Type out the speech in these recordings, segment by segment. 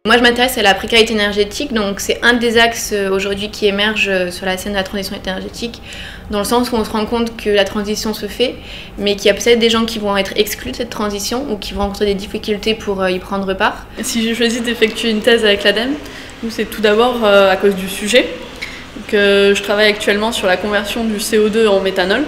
Moi, je m'intéresse à la précarité énergétique, donc c'est un des axes aujourd'hui qui émerge sur la scène de la transition énergétique, dans le sens où on se rend compte que la transition se fait, mais qu'il y a peut-être des gens qui vont être exclus de cette transition ou qui vont rencontrer des difficultés pour y prendre part. Si j'ai choisi d'effectuer une thèse avec l'ADEME, c'est tout d'abord à cause du sujet, que je travaille actuellement sur la conversion du CO2 en méthanol.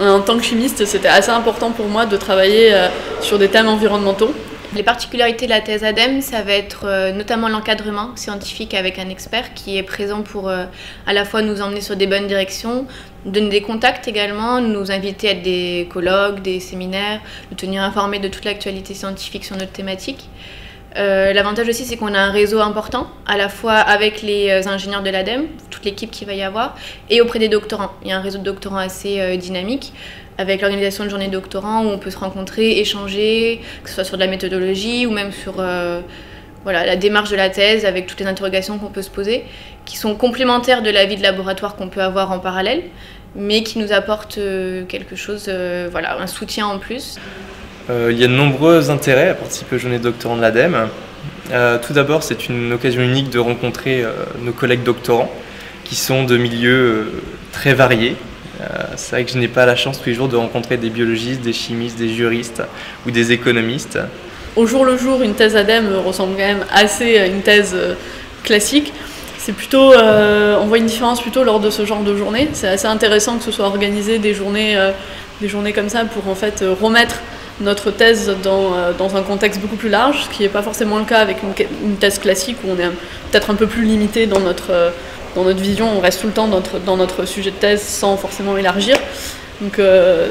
En tant que chimiste, c'était assez important pour moi de travailler sur des thèmes environnementaux. Les particularités de la thèse ADEME, ça va être notamment l'encadrement scientifique avec un expert qui est présent pour à la fois nous emmener sur des bonnes directions, nous donner des contacts également, nous inviter à des colloques, des séminaires, nous tenir informés de toute l'actualité scientifique sur notre thématique. L'avantage aussi, c'est qu'on a un réseau important, à la fois avec les ingénieurs de l'ADEME, toute l'équipe qu'il va y avoir, et auprès des doctorants. Il y a un réseau de doctorants assez dynamique, avec l'organisation de journées de doctorants où on peut se rencontrer, échanger, que ce soit sur de la méthodologie ou même sur voilà, la démarche de la thèse, avec toutes les interrogations qu'on peut se poser, qui sont complémentaires de la vie de laboratoire qu'on peut avoir en parallèle, mais qui nous apportent quelque chose, voilà, un soutien en plus. Il y a de nombreux intérêts à participer aux journées de doctorants de l'ADEME. Tout d'abord, c'est une occasion unique de rencontrer nos collègues doctorants qui sont de milieux très variés. C'est vrai que je n'ai pas la chance tous les jours de rencontrer des biologistes, des chimistes, des juristes ou des économistes. Au jour le jour, une thèse ADEME ressemble quand même assez à une thèse classique. C'est plutôt, on voit une différence plutôt lors de ce genre de journée. C'est assez intéressant que ce soit organisé des journées comme ça pour en fait remettre notre thèse dans un contexte beaucoup plus large, ce qui n'est pas forcément le cas avec une thèse classique où on est peut-être un peu plus limité dans notre vision, on reste tout le temps dans notre sujet de thèse sans forcément élargir. Donc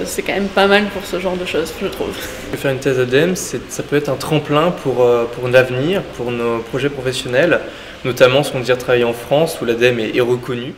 c'est quand même pas mal pour ce genre de choses, je trouve. Faire une thèse ADEME, ça peut être un tremplin pour l'avenir, pour nos projets professionnels, notamment si on désire travailler en France où l'ADEME est reconnue.